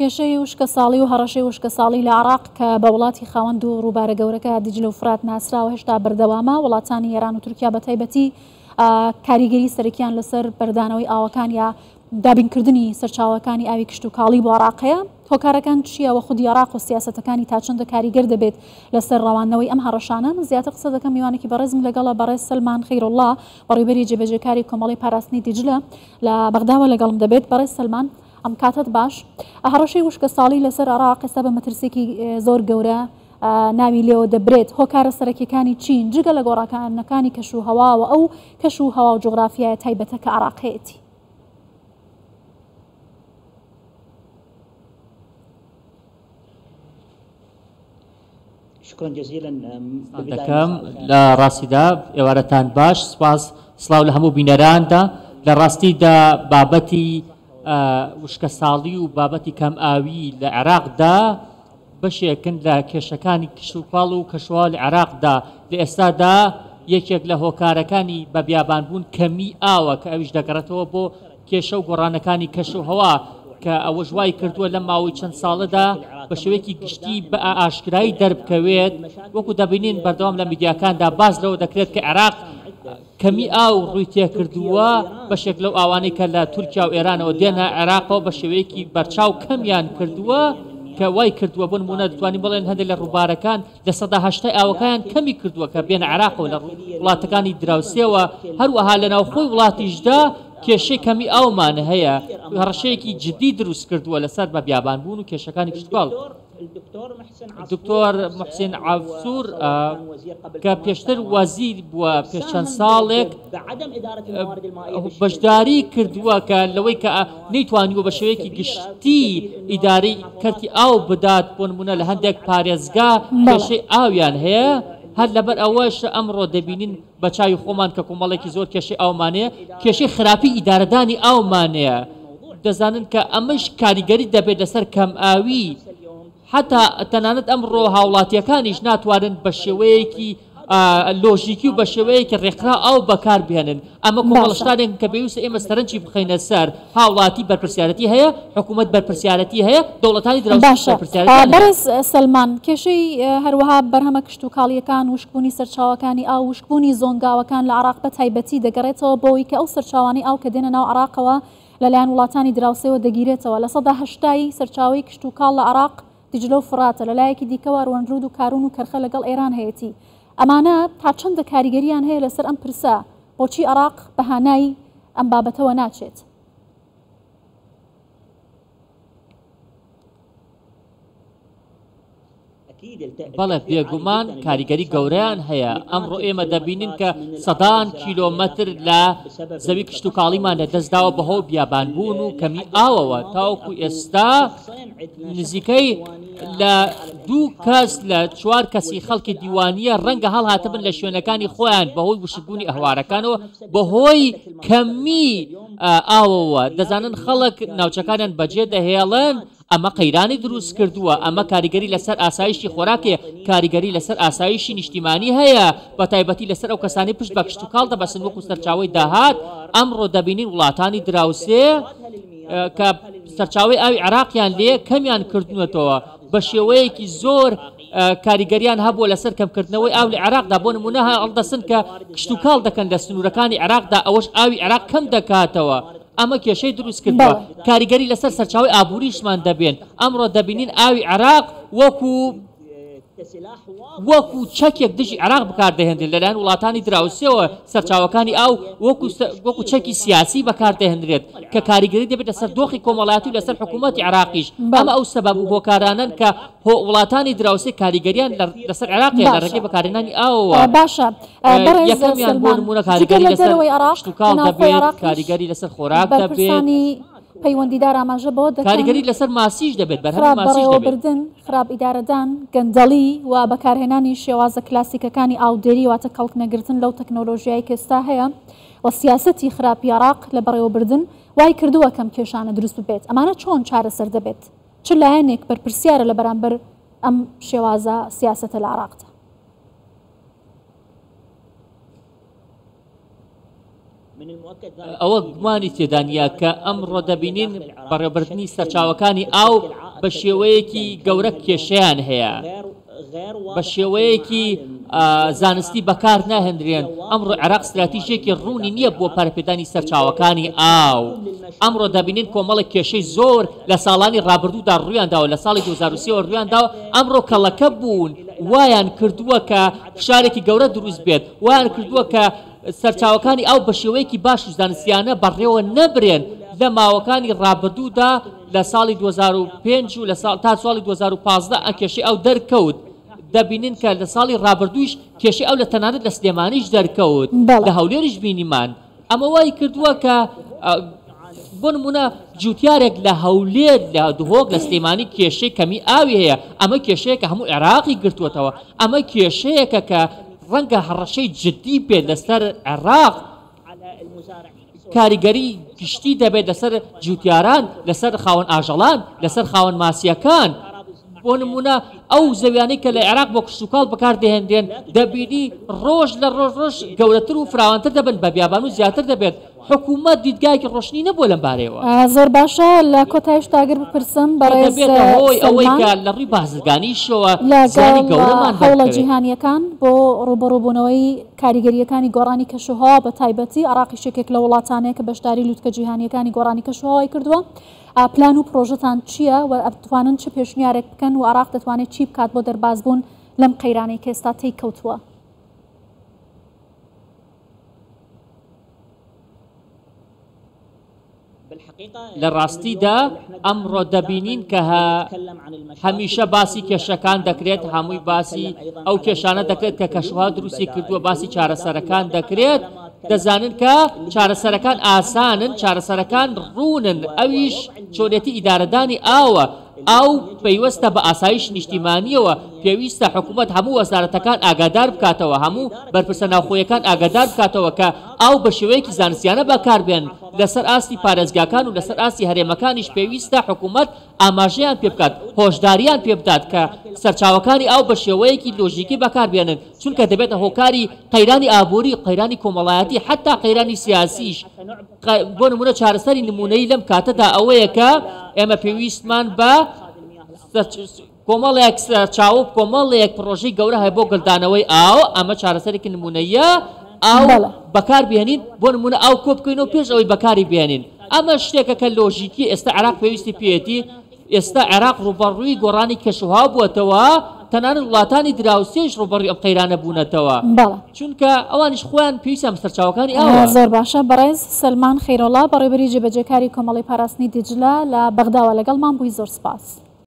کێشەی وشکە ساڵی و هەڕەشەی وشکە ساڵی لە عێراق کە بە وڵاتی خاوەند و ڕووبارە گەورەکە دیجلە و فرات ناسراوە هێشتا بەردەوامە. وڵاتانی ئێران و تورکیا بە تایبەتی کاریگەری سەرەکیان لەسەر بەردانەوەی ئاوەکان یا دابینکردنی سەرچاوەکانی ئاوی کشت و کاڵی بۆ عێراقەیە. هۆکارەکان چییەوە؟ خودی عێراق و سیاسەتەکانی تا چەندە کاریگەر دەبێت لەسەر ڕەوانەوەی ئەم هەڕەشانە؟ زیاتر قسە دەکەم میوانێکی بەڕێزم لەگەڵە بەڕێز سلمان خەیرڵڵا بەڕێوەبەری جێبەجێکاری کۆمەڵی پاراستنی دیجلە لە بەغداوە لەگەڵم دەبێت. بەڕێز سلمان، ئەم کاتت باش. هەڕەشەی وشکە ساڵی لەسەر عێراق ئێستا بە مەترسێکی زۆر گەورە ناوی لێوە دەبرێت. هۆکارە سەرەکیەکانی چین جگە لە گۆڕاکانەکانی کەش و هەواوە ئەو کەش و هەوا و جغرافیای تایبەتە کە عێراق هەیەی؟ شكرا جزيلا. دەکەم لە ڕاستیدا ئێوارەتان باش، سپاس سڵاو لە هەموو بینەراندا. لە ڕاستیدا بابەتی وشکە ساڵی و بابەتی کەم ئاوی لە عێراقدا بەشێکن لە کێشەکانی کشتوکاڵ و کەشووا لە عێراقدا. لە ئێستادا یەکێک لە هۆکارەکانی بە بیابانبوون کەمی ئاوە کە ئەویش دەگەڕێتەوە بۆ کێشە و گۆڕانەکانی کەش و هەوا کە ئەوە ژوای کردووە لە ماوەی چەند ساڵەدا بە شێوەیەکی گشتی بە ئاشکرایی دەربکەوێت. وەکو دەبینین بەردەوام لە میدیاکاندا باز لەوە دەکرێت کە عێراق کەمی ئاو ڕووی تێکردووە بەشێک لەو ئاوانەی کە لە تورکیا و ئێرانەوە دێنە عێراقەوە بە شێوەیەکی بەرچاو کەمیان کردووە کە وای کردووە بۆ نمونە دەتوانین بڵێن هەندێک لە ڕووبارەکان لە 180 ئاوەکان کەمی کردووە کە بێنە عێراقەوە لە وڵاتەکانی دراوسێەوە. هەروەها لە ناوخۆی وڵاتیشدا کێشەی کەمی ئاومان هەیە، هەڕەشەیەکی جدی دروست کردووە لەسەر بە بیابانبوون و کێشەکانی کشتوکاڵ. دکتۆر محسین عەفسوور کە پێشتر وەزیر بووە پێش چەند ساڵێک بەشداری کردووە کە لەوەی کە نەیتوانیوە بە شێوەیەکی گشتی ئیدارەی کەرتی ئاو بدات بۆ نمونە لە هەندێک پارێزگا کێشەی ئاویان هەیە. هەر لەبەر ئەوەش ئەمڕۆ دەبینین بە چاوی خۆمان کە کۆمەڵێکی زۆر کێشەی ئاومانەیە، کێشەی خراپی ئیدارەدانی ئاومانەیە. دەزانن کە ئەمەش کاریگەری دەبێت لەسەر کەم ئاوی. حتا تەنانەت ئەمڕۆ هاوڵاتیەکانیش ناتوانن بە شێوەیەکی لۆژیکی و بە شێوەیەکی ڕێکخرا ئاو بەکار بهێنن. ئەمە کۆمەڵشتانێک کە پێویستە ئێمە سەرنجی بخەینە سەر. هاوڵاتی بەرپرسیارەتی هەیە، حکوومەت بەرپرسیارەتی هەیە، دەوڵەتانی دراوسێ بەرپرسیارەتی. بەڕێز سلمان، کێشەی هەروەها بەرهەمە کشت و کاڵیەکان، وشکبوونی سەرچاوەکانی ئاو، وشکبوونی زۆنگاوەکان لە عێراق بە تایبەتی دەگەڕێتەوە بۆەوەی کە ئەو سەرچاوانی ئاو کە دێنە ناو عێراقەوە لەلایەن وڵاتانی دراوسێەوە دەگیرێتەوە. لە 180 سەرچاوی کشت و کاڵ لە عێراق دیجلە و فراتە، لەلایەکی دیکەوە ڕوەنرود و کارون و کەرخە لەگەڵ ئێران هەیەی. ئەمانە تا چەندە کاریگەریان هەیە لەسەر ئەم پرسە؟ بۆچی عێراق بەهانای ئەم بابەتەوە ناچێت؟ بەڵێ بێگومان کاریگەری گەورەیان هەیە. ئەمڕۆ ئێمە دەبینین کە سەدان کیلۆمەتر لە زەوی کشت و کاڵیمان لەدەستداوە بەهۆی بیابانبوون و کەمی ئاوەوە. تاوەکو ئێستا نزیکەی لە 2 کەس لە 4 کەسی خەڵکی دیوانیە ڕەنگە هەڵهاتەبن لە شوێنەکانی خۆیان بەهۆی وشکبوونی ئەهوارەکانەوە بەهۆی کەمی ئاوەوە. دەزانن خەڵک ناوچەکانیان بەجێ دەهێڵن. ئەمە قەیرانی دروست کردووە. ئەمە کاریگەری لەسەر ئاسایشی خۆراکێ، کاریگەری لەسەر ئاسایشی نیشتیمانی هەیە، بە تایبەتی لەسەر ئەو کەسانی پشت بە کشت و کاڵ دەبەسن وەکو سەرچاوی داهات. ئەمڕۆ دەبینین وڵاتانی دراوسێ کە سەرچاوی ئاوی عێراقیان لێ کەمیان کردنوێتەوە بە شێوەیەکی زۆر کاریگەریان هەبووە لەسەر کەمکردنەوەی ئاو لە عێراقدا. بۆ نمونە هەڵدەسن کە کشت و کاڵ دەکەن لە سنوورەکانی عێراقدا، ئەوەش ئاوی عێراق کەم دەکاتەوە. ئەمە کێشەی دروست کردووە. کاریگەری لەسەر سەرچاوی ئابووریشمان دەبێن. ئەمڕۆ دەبینین ئاوی عێراق وەکو چەکێک دژی عێراق بەکاردەهێنرێت لەلایەن وڵاتانی دراوسێەوە. سەرچاوەکانی ئاو وەکو چەکی سیاسی بەکاردەهێنرێت کە کاریگەری دەبێت لەسەر دۆخی کۆمەڵایەتی و لەسەر حکوومەتی عێراقیش. ئەمە ئەو سەبەب و هۆکارانن کە وڵاتانی دراوسێ کاریگەریان لەسەر عێراقی لە ڕێگەی بەکارهێنانی ئاوەوە. باشە، یەکەمیان بۆ نمونە کاریگەری لەسەر کشت و کاڵ دەبێت، کاریگەری لەسەر خۆراک دەبێت، پەیوەندیدار ئاماژە بۆ دەکەن. کاریگەری لەسەر ماسیش دەبێت، بەرهەمی ماسیش دەبێت. بردن، خراپ ئیدارەدان، گەندەڵی و بەکارهێنانی شێوازە کلاسیکەکانی ئاودێری واتە کەڵک نەگرتن لەو تەکنۆلۆژیای کە ئێستا هەیە و سیاسەتی خراپی عێراق لە بەڕێوەبردن وای کردووە کەم کێشانە دروست ببێت. ئەمانە چۆن چارەسەر دەبێت؟ چ لایەنێک بەرپرسیارە لە بەرامبەر ئەم شێوازە سیاسەتە لە عێراقدا؟ ئەوە گومانی تێدانیا کە ئەمڕۆ دەبینین بەڕێوەبردننی سەرچاوەکانی ئاو بە شێوەیەکی گەورە کێشەیان هەیە، بە شێوەیەکی زانستی بەکار ناهێنرێن. ئەمڕۆ عێراق استراتیژیەکی ڕوونی نییە بۆ پارەپێدانی سەرچاوەکانی ئاو. ئەمڕۆ دەبینین کۆمەڵێک کێشەی زۆر لە ساڵانی ڕابردوودا ڕوویانداوە، لە ساڵی 2023 ڕوویانداوە. ئەمڕۆ کەڵەکە بوون وایان کردووە کە شارێکی گەورە دروست بێت، وایان کردووە کە سەرچاوەکانی ئەو بە شێوەیەکی باش و زانستیانە بەڕێوە نەبرێن. لە ماوەکانی ڕابردوودا لە ساڵی 2005 و تا ساڵی 2015 ئەکێشەی ئەو دەرکەوت. دەبینین کە لە ساڵی ڕابردووش کێشەی ئەو لە تەنانەت لە سلێمانیش دەرکەوت، لە هەولێریش بینیمان. ئەمە وای کردووە کە بۆ نمونە جوتیارێک لە هەولێر لە دهۆک لە سلێمانی کێشەی کەمی ئاوی هەیە. ئەمە کێشەیەکە هەموو عێراقی گرتووەتەوە. ئەمە کێشەیەکە کە ڕەنگە هەڕەشەی جدی بێت لەسەر عێراق. کاریگەری گشتی دەبێت لەسەر جوتیاران، لەسەر خاوەن ئاژەڵان، لەسەر خاوەن ماسیەکان. بۆ نمونە ئەو زەویانەی کە لە عێراق بۆ کشتوکاڵ بەکار دەهێنرێن دەبینی ڕۆژ لە ڕۆژ گەورەتر و فراوانتر دەبن، بە بیابان و زیاتر دەبێت. حکوومەت دیدگایەکی ڕۆشنی نەبووە لەم بارەیەوە. زۆر باشە لە کۆتایش تاگر بپرسم بەڕێز ئەوەی کە لە ڕووی بازرگانیشەوە لەگەڵ هەوڵە جیهانیەکان بۆ ڕوبەڕووبوونەوەی کاریگەریەکانی گۆڕانی کەشوهەوا بە تایبەتی عێراقی شێکێک لە وڵاتانەیە کە بەشداری لووتکە جیهانیەکانی گۆڕانی کەشوهەوای کردووە. پلان و پرۆژەتان چییە و ئەتوانن چه پێشنیارێک بکەن و عێراق دەتوانێت چی بکات بۆ دەربازبوون لەم قەیرانەی کە ئێستا تێی کەوتووە؟ لە ڕاستیدا ئەمڕۆ دەبینین کە هەمیشە باسی کێشەکان دەکرێت، هەمووی باسی ئەو کێشانە دەکرێت کە کەشوها دروستی کردووە، باسی چارەسەرەکان دەکرێت. دەزانن کە چارەسەرەکان ئاسانن، چارەسەرەکان ڕوونن. ئەویش چۆنێتی ئیدارەدانی ئاوە. ئەو پەیوەستە بە ئاسایش نیشتیمانیەوە. پێویستە حکوومەت هەموو وەزارەتەکان ئاگادار بکاتەوە، هەموو بەرپرسە ناوخۆیەکان ئاگادار بکاتەوە کە ئەو بە شێوەیەکی زانستیانە بەکاربێن. لەسەر ئاستی پارێزگاکان و لەسەر ئاستی هەرێمەکانیش پێویستە حکوومەت ئاماژەیان پێ بکات، هۆشداریان پێ بدات کە سەرچاوەکانی ئەو بە شێوەیەکی لۆژیکی بەکاربێنن، چونکە دەبێتە هۆکاری قەیرانی ئابووری، قەیرانی کۆمەڵایەتی، حتا قەیرانی سیاسیش. بۆ نمونە چارەسەری نمونەی لەم کاتەدا ئەوەیە کە ئێمە پێویستمان بە کۆمەڵێک سەرچاو کۆمەڵێک پرۆژەی گەورە هەیە بۆ گڵدانەوەی ئاو. ئەمە چارەسەرێکی نمونەیە ئاو بەکار بێنین، بۆ نمونە ئاو کۆ بکەینەوە پێش ئەوەی بەکاری بێنین. ئەمە شتێکە کە لۆژیکی ئێستا عێراق پێویستی پێێتی. ئێستا عێراق ڕوبەڕووی گۆڕانی کەشوها بووەتەوە، تەنانەت وڵاتانی دراوسێش ڕوبەڕووی ئەم قەیرانە بوونەتەوە، چونکە ئەوانیش خۆیان پێویستیان سەرچاوەکانی ئەوە. زۆر باشە. بەڕێز سلمان خەیرۆڵا بەڕێوەبەری جێبەجێکاری کۆمەڵی پاراستنی دیجلە لە بەغداوە لەگەڵمان بووی، زۆر سپاس.